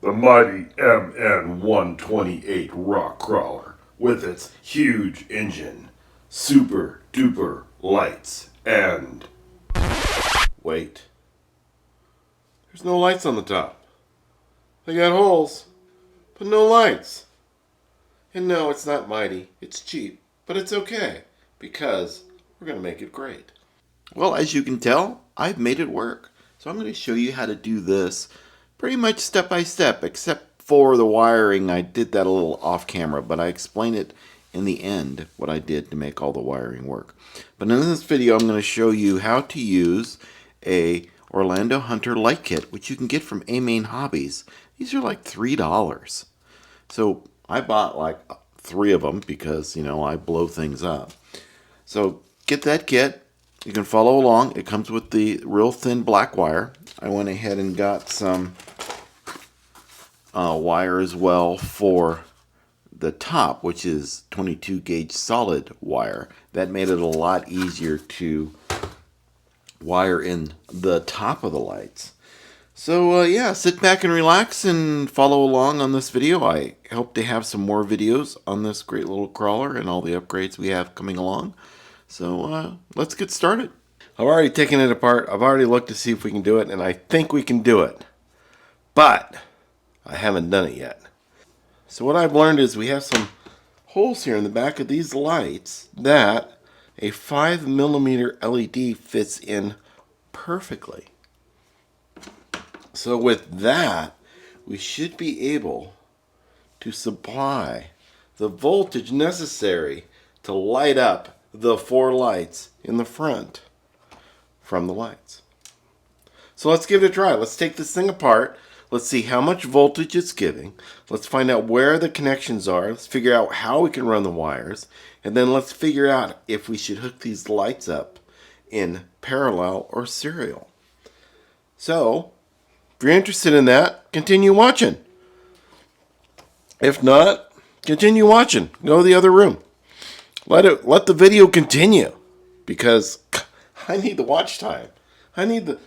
the mighty MN128 rock crawler with its huge engine, super duper lights, and... Wait. There's no lights on the top. They got holes, but no lights. And no, it's not mighty. It's cheap, but it's okay because we're going to make it great. Well, as you can tell, I've made it work. So I'm going to show you how to do this pretty much step by step, except for the wiring. I did that a little off camera, but I explain it in the end what I did to make all the wiring work. But in this video, I'm going to show you how to use a Orlando Hunter light kit, which you can get from A-Main Hobbies. These are like $3. So I bought like 3 of them because, you know, I blow things up. So get that kit. You can follow along. It comes with the real thin black wire. I went ahead and got some wire as well for the top, which is 22 gauge solid wire. That made it a lot easier to wire in the top of the lights. So yeah, sit back and relax and follow along on this video. I hope to have some more videos on this great little crawler and all the upgrades we have coming along. So let's get started. I've already taken it apart. I've already looked to see if we can do it, and I think we can do it. But I haven't done it yet. So what I've learned is we have some holes here in the back of these lights that a 5mm LED fits in perfectly. So with that, we should be able to supply the voltage necessary to light up the 4 lights in the front from the lights. So let's give it a try. Let's take this thing apart. Let's see how much voltage it's giving. Let's find out where the connections are. Let's figure out how we can run the wires. And then let's figure out if we should hook these lights up in parallel or serial. So, if you're interested in that, continue watching. If not, continue watching. Go to the other room. Let the video continue, because I need the watch time. I need the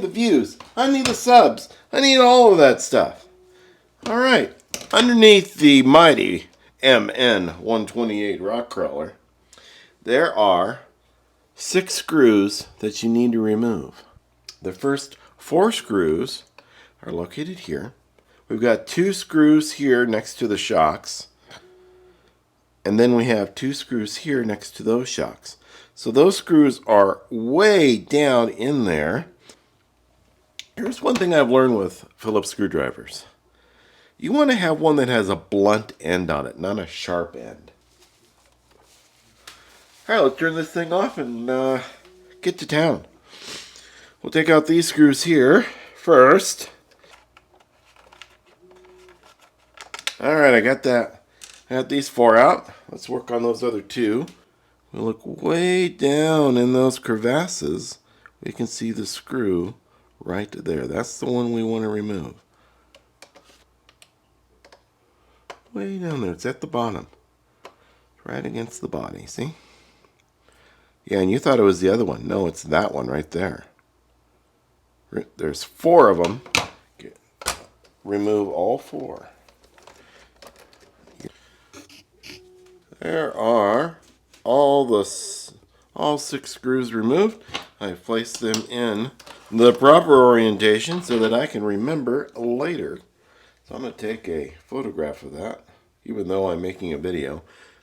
views. I need the subs. I need all of that stuff. All right. Underneath the mighty MN128 rock crawler, there are 6 screws that you need to remove. The first 4 screws are located here. We've got 2 screws here next to the shocks. And then we have 2 screws here next to those shocks. So those screws are way down in there. Here's one thing I've learned with Phillips screwdrivers. You want to have one that has a blunt end on it, not a sharp end. Alright, let's turn this thing off and get to town. We'll take out these screws here first. Alright, I got that. I got these 4 out. Let's work on those other 2. We look way down in those crevasses. We can see the screw right there. That's the one we want to remove. Way down there. It's at the bottom. Right against the body. See? Yeah, and you thought it was the other one. No, it's that one right there. There's 4 of them. Remove all 4. There are all 6 screws removed. I've placed them in the proper orientation so that I can remember later. So I'm going to take a photograph of that, even though I'm making a video.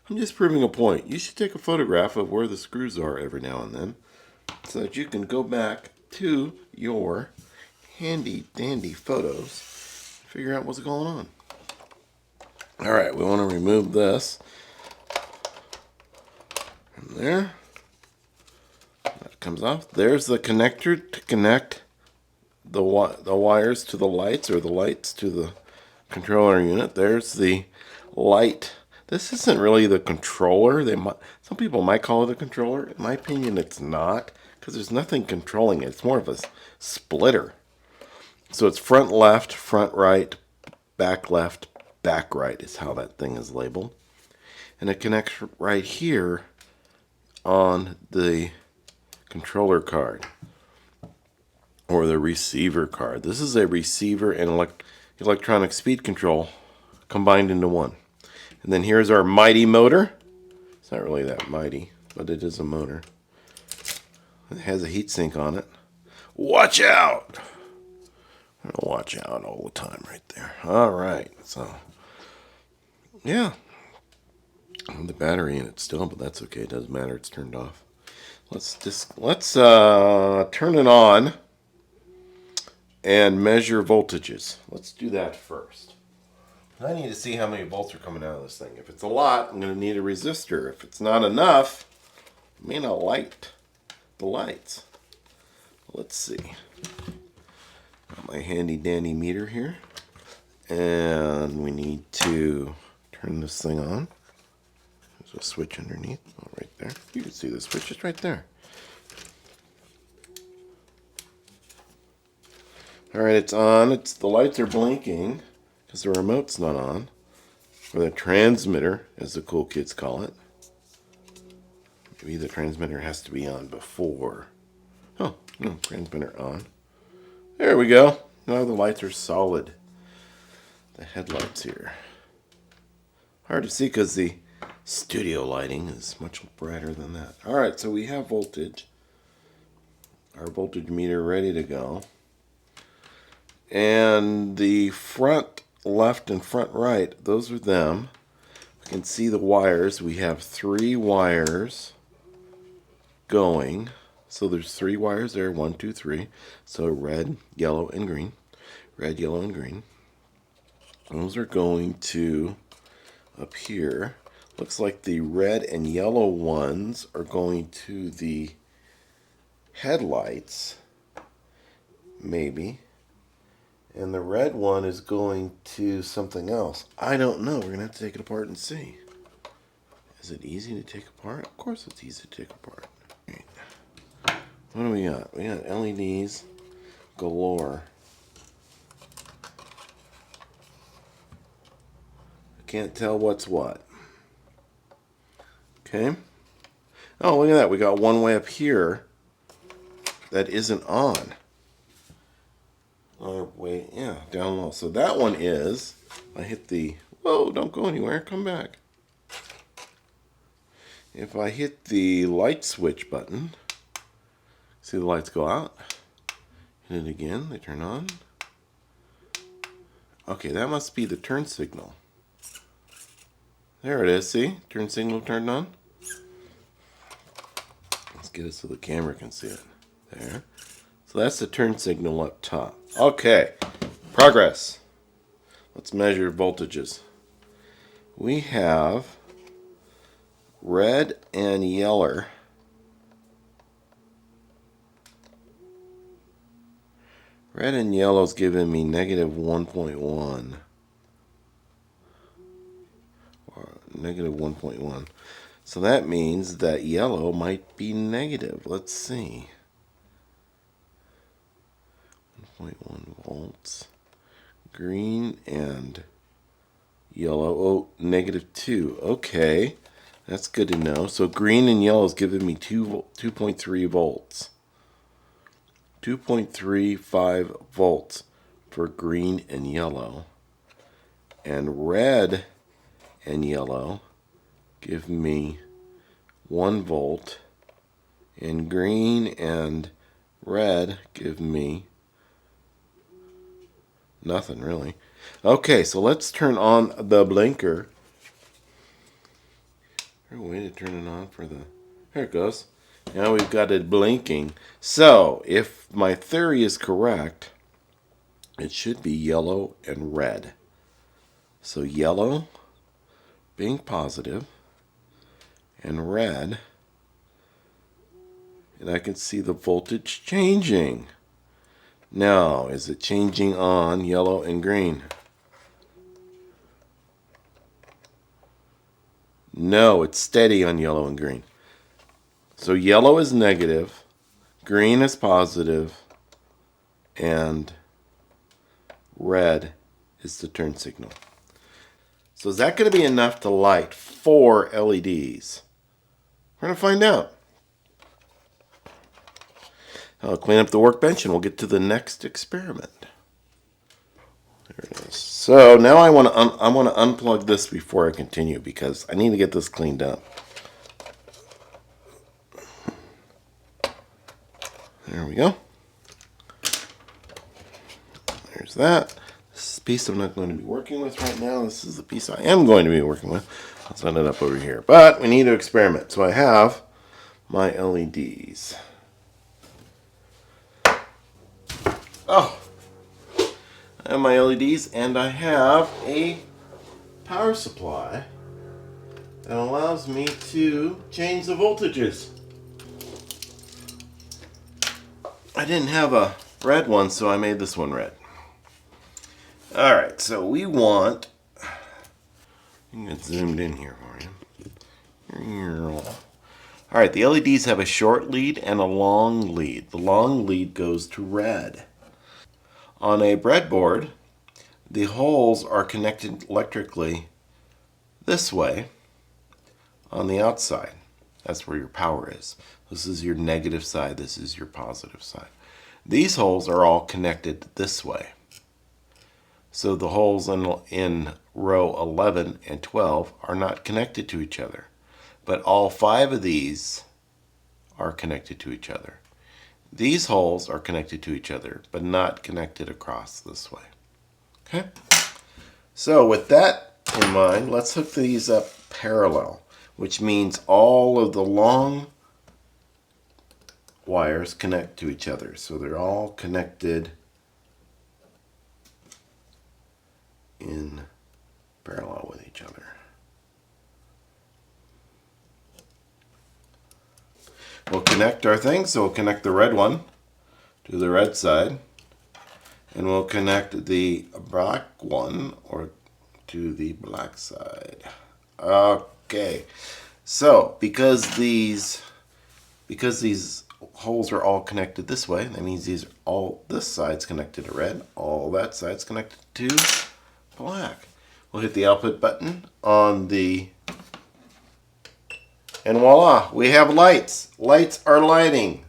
I'm just proving a point. You should take a photograph of where the screws are every now and then so that you can go back to your handy dandy photos and figure out what's going on. Alright, we want to remove this. There, that comes off. There's the connector to connect the wires to the lights, or the lights to the controller unit. There's the light. This isn't really the controller. Some people might call it a controller. In my opinion, it's not, because there's nothing controlling it. It's more of a splitter. So it's front left, front right, back left, back right is how that thing is labeled. And it connects right here on the controller card or the receiver card. This is a receiver and electronic speed control combined into one. And then here's our mighty motor. It's not really that mighty, but it is a motor. It has a heatsink on it. Watch out! I'm gonna watch out all the time right there. All right, so yeah, the battery in it still, but that's okay. It doesn't matter. It's turned off. Let's turn it on and measure voltages. Let's do that first. I need to see how many volts are coming out of this thing. If it's a lot, I'm going to need a resistor. If it's not enough, I may not light the lights. Let's see. Got my handy dandy meter here. And we need to turn this thing on. There's a switch underneath. Oh, right there. You can see the switch is right there. Alright, it's on. The lights are blinking because the remote's not on. Or the transmitter, as the cool kids call it. Maybe the transmitter has to be on before. Oh, no, transmitter on. There we go. Now the lights are solid. The headlights here. Hard to see because the studio lighting is much brighter than that. Alright, so we have voltage. Our voltage meter ready to go. And the front left and front right, those are them. We can see the wires. We have 3 wires going. So there's 3 wires there, 1, 2, 3. So red, yellow, and green. Red, yellow, and green. Those are going to up here. Looks like the red and yellow ones are going to the headlights. Maybe. And the red one is going to something else. I don't know. We're going to have to take it apart and see. Is it easy to take apart? Of course it's easy to take apart. What do we got? We got LEDs galore. I can't tell what's what. Okay. Oh, look at that. We got one way up here that isn't on. Or wait, yeah, down low. So that one is, I hit the, whoa, don't go anywhere, come back. If I hit the light switch button, see the lights go out, hit it again, they turn on. Okay, that must be the turn signal. There it is, see? Turn signal turned on. Let's get it so the camera can see it. There. So that's the turn signal up top. Okay, progress. Let's measure voltages. We have red and yellow. Red and yellow is giving me negative 1.1. Or negative 1.1. So that means that yellow might be negative. Let's see. 1.1 volts. Green and yellow. Oh, negative 2. Okay. That's good to know. So green and yellow is giving me 2.3 volts. 2.35 volts for green and yellow. And red and yellow give me 1 volt. And green and red give me nothing really. Okay, so let's turn on the blinker. Is there a way to turn it on for the... There it goes. Now we've got it blinking. So, if my theory is correct, it should be yellow and red. So yellow being positive and red, and I can see the voltage changing. Now, is it changing on yellow and green? No, it's steady on yellow and green. So yellow is negative, green is positive, and red is the turn signal. So is that going to be enough to light 4 LEDs? We're going to find out. I'll clean up the workbench and we'll get to the next experiment. There So now I want to unplug this before I continue because I need to get this cleaned up. There we go. There's that. This is a piece I'm not going to be working with right now. This is the piece I am going to be working with. I'll set it up over here. But we need to experiment. So I have my LEDs. Oh, I have my LEDs and I have a power supply that allows me to change the voltages. I didn't have a red one, so I made this one red. Alright, so we want, you can get zoomed in here for you. Alright, the LEDs have a short lead and a long lead. The long lead goes to red. On a breadboard, the holes are connected electrically this way on the outside. That's where your power is. This is your negative side, this is your positive side. These holes are all connected this way. So the holes in row 11 and 12 are not connected to each other. But all 5 of these are connected to each other. These holes are connected to each other, but not connected across this way. Okay? So with that in mind, let's hook these up parallel, which means all of the long wires connect to each other. So they're all connected in parallel with each other. We'll connect our thing, so we'll connect the red one to the red side, and we'll connect the black one or to the black side. Okay, so because these holes are all connected this way, that means this side's connected to red, all that side's connected to black. We'll hit the output button on the, and voila, we have lights. Lights are lighting.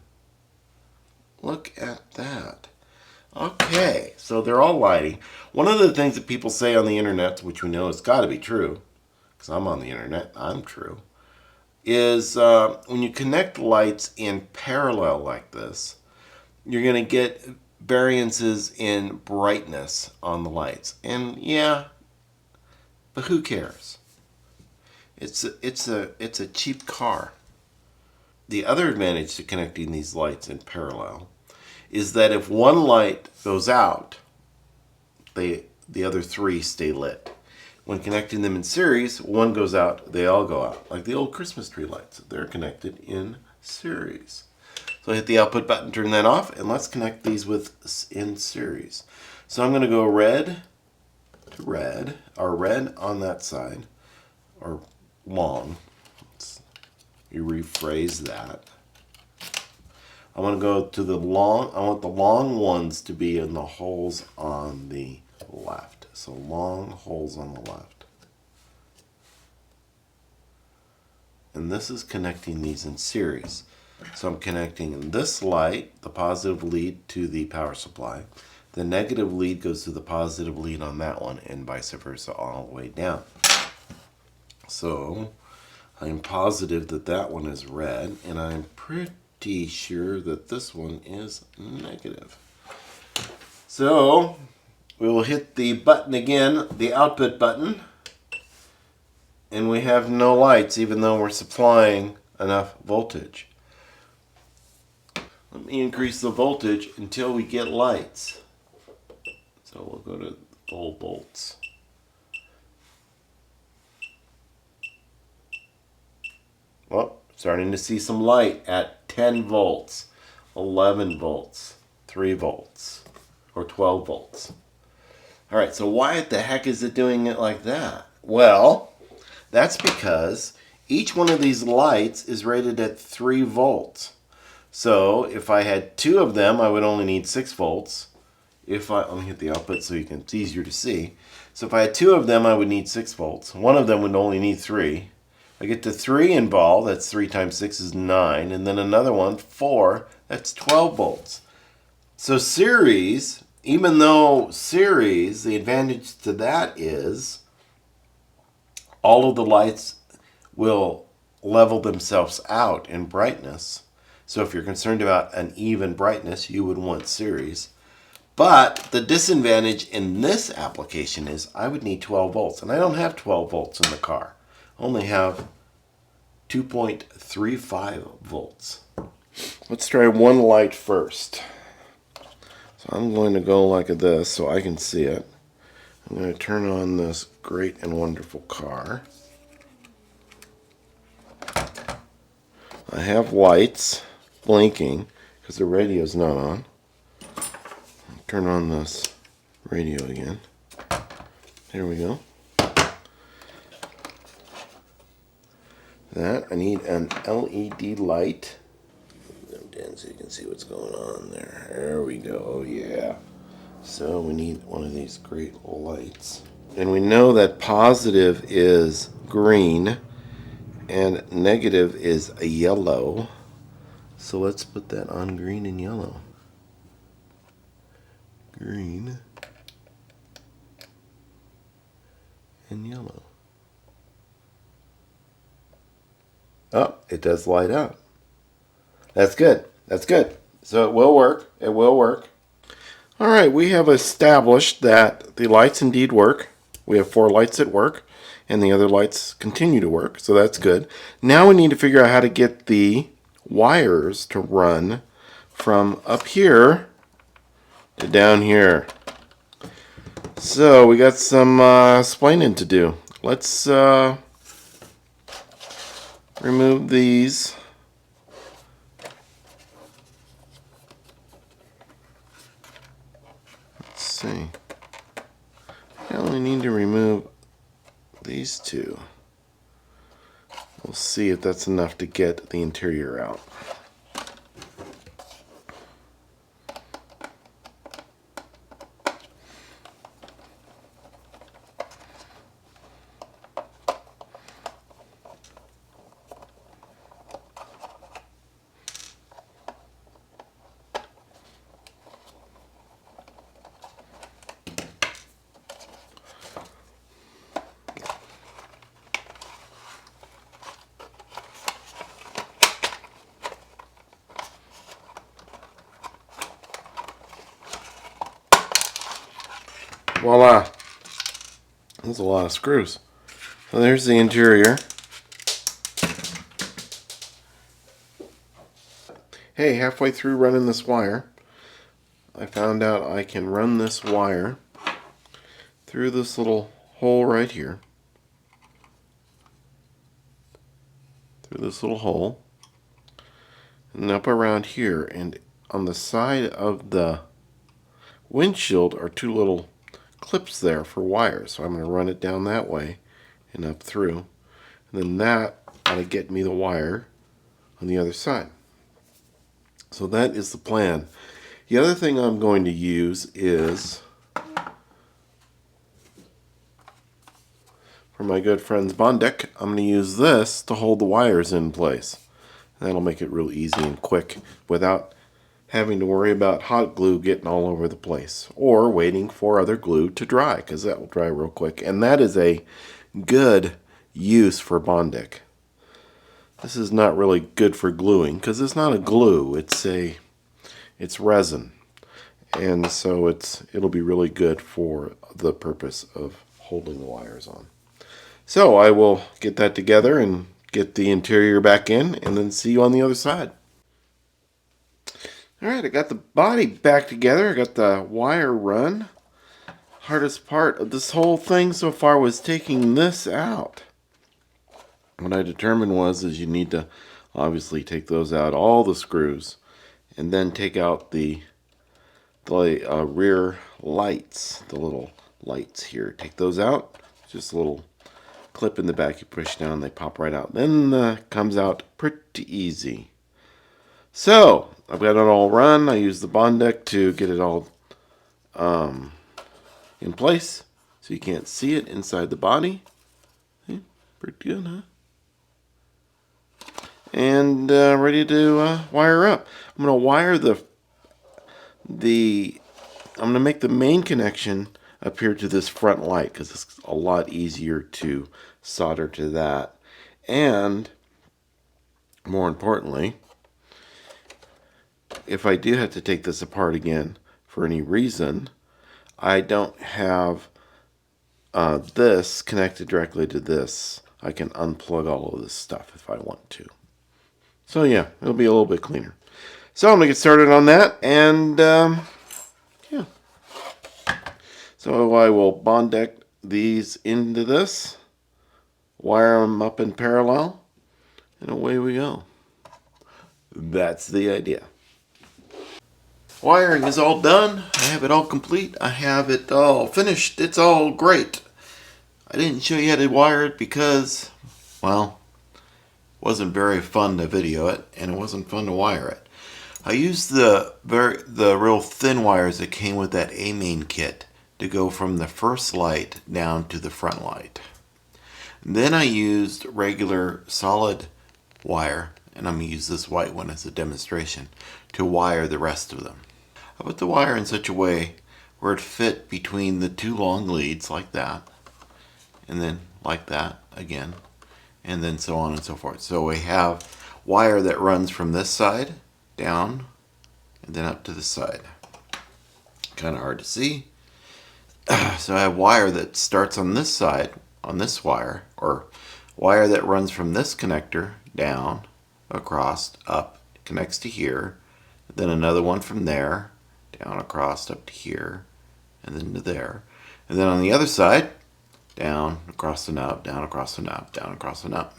Look at that. Okay, so they're all lighting. One of the things that people say on the internet, which we know has got to be true, because I'm on the internet, I'm true, is when you connect lights in parallel like this, you're going to get variances in brightness on the lights. And yeah, but who cares? It's a cheap car. The other advantage to connecting these lights in parallel is that if one light goes out, the other 3 stay lit. When connecting them in series, one goes out, they all go out. Like the old Christmas tree lights. They're connected in series. So I hit the output button, turn that off, and let's connect these in series. So I'm going to go red to red, or red on that side, or long. You rephrase that. I want to go to the long, I want the long ones to be in the holes on the left. So long holes on the left. And this is connecting these in series. So I'm connecting this light, the positive lead, to the power supply. The negative lead goes to the positive lead on that one, and vice versa all the way down. So I'm positive that that one is red, and I'm pretty sure that this one is negative. So we will hit the button again, the output button, and we have no lights even though we're supplying enough voltage. Let me increase the voltage until we get lights. So we'll go to full volts. Well, starting to see some light at 10 volts, 11 volts, 3 volts, or 12 volts. All right, so why the heck is it doing it like that? Well, that's because each one of these lights is rated at 3 volts. So if I had 2 of them, I would only need 6 volts. Let me hit the output so it's easier to see. So if I had 2 of them, I would need 6 volts. One of them would only need 3. I get to 3 involved, that's 3 times 6 is 9, and then another one, 4, that's 12 volts. So series even though series, the advantage to that is all of the lights will level themselves out in brightness. So if you're concerned about an even brightness, you would want series. But the disadvantage in this application is I would need 12 volts, and I don't have 12 volts in the car. I only have 2.35 volts. Let's try one light first. So I'm going to go like this so I can see it. I'm going to turn on this great and wonderful car. I have lights blinking because the radio's not on. Turn on this radio again. There we go. That, I need an LED light. Down so you can see what's going on there. There we go. Oh yeah. So we need one of these great lights. And we know that positive is green and negative is a yellow. So let's put that on green and yellow. Green and yellow. Oh, it does light up. That's good. That's good. So it will work. It will work. All right, we have established that the lights indeed work. We have 4 lights that work, and the other lights continue to work, so that's good. Now we need to figure out how to get the wires to run from up here to down here. So we got some explaining to do. Let's remove these. Let's see. I only need to remove these 2. We'll see if that's enough to get the interior out. Voila. That's a lot of screws. So there's the interior. Hey, halfway through running this wire, I found out I can run this wire through this little hole right here. Through this little hole. And up around here. And on the side of the windshield are 2 little clips there for wires. So I'm going to run it down that way and up through. And then that ought to get me the wire on the other side. So that is the plan. The other thing I'm going to use is, for my good friend's Bondek, I'm going to use this to hold the wires in place. That'll make it real easy and quick without having to worry about hot glue getting all over the place, or waiting for other glue to dry, because that will dry real quick. And that is a good use for Bondek. This is not really good for gluing, because it's not a glue, it's resin. And so it'll be really good for the purpose of holding the wires on. So I will get that together and get the interior back in, and then see you on the other side. Alright, I got the body back together. I got the wire run. Hardest part of this whole thing so far was taking this out. What I determined is you need to obviously take those out, all the screws, and then take out the rear lights, the little lights here. Take those out. Just a little clip in the back you push down, they pop right out. Then comes out pretty easy. So I've got it all run. I use the Bondek to get it all in place so you can't see it inside the body. See? Pretty good, huh? And ready to wire up. I'm going to wire the going to make the main connection up here to this front light because it's a lot easier to solder to that. And more importantly, if I do have to take this apart again for any reason, I don't have this connected directly to this. I can unplug all of this stuff if I want to. So yeah, it'll be a little bit cleaner. So I'm going to get started on that, and yeah. So I will bond deck these into this, wire them up in parallel, and away we go. That's the idea. Wiring is all done. I have it all complete. I have it all finished. It's all great. I didn't show you how to wire it because, well, it wasn't very fun to video it, and it wasn't fun to wire it. I used the real thin wires that came with that A-main kit to go from the first light down to the front light. Then I used regular solid wire, and I'm going to use this white one as a demonstration, to wire the rest of them. I put the wire in such a way where it fit between the two long leads like that, and then like that again, and then so on and so forth. So we have wire that runs from this side down and then up to the side. Kind of hard to see. So I have wire that starts on this side, on this wire, or wire that runs from this connector down, across, up, connects to here, then another one from there, down, across, up to here, and then to there. And then on the other side, down, across and up, down, across and up, down, across and up.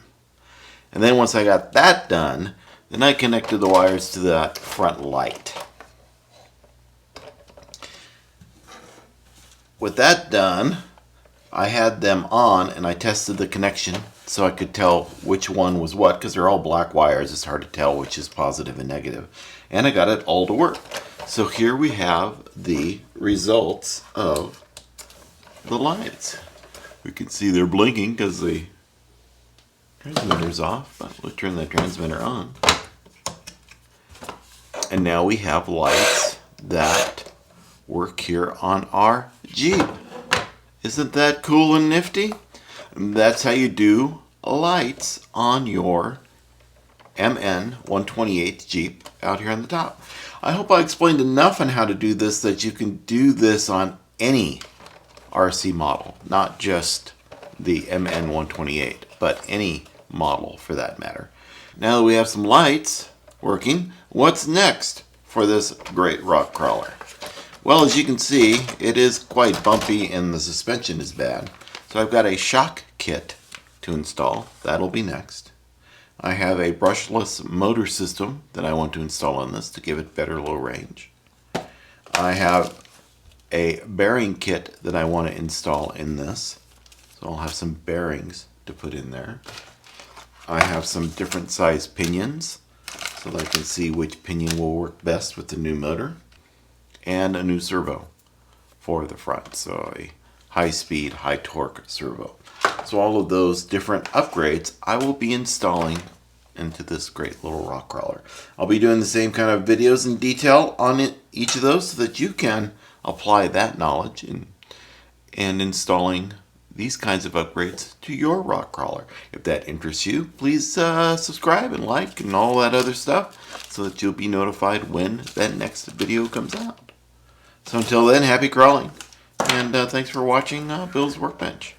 And then once I got that done, then I connected the wires to that front light. With that done, I had them on and I tested the connection so I could tell which one was what, because they're all black wires. It's hard to tell which is positive and negative. And I got it all to work. So here we have the results of the lights. We can see they're blinking because the transmitter's off, but we'll turn the transmitter on. And now we have lights that work here on our Jeep. Isn't that cool and nifty? That's how you do lights on your MN128 Jeep out here on the top. I hope I explained enough on how to do this that you can do this on any RC model, not just the MN128, but any model for that matter. Now that we have some lights working, what's next for this great rock crawler? Well, as you can see, it is quite bumpy and the suspension is bad. So I've got a shock kit to install. That'll be next. I have a brushless motor system that I want to install on this to give it better low range. I have a bearing kit that I want to install in this. So I'll have some bearings to put in there. I have some different size pinions so that I can see which pinion will work best with the new motor. And a new servo for the front. So a high speed, high torque servo. So all of those different upgrades I will be installing into this great little rock crawler. I'll be doing the same kind of videos in detail on each of those so that you can apply that knowledge in installing these kinds of upgrades to your rock crawler. If that interests you, please subscribe and like and all that other stuff so that you'll be notified when that next video comes out. So until then, happy crawling, and thanks for watching Bill's Workbench.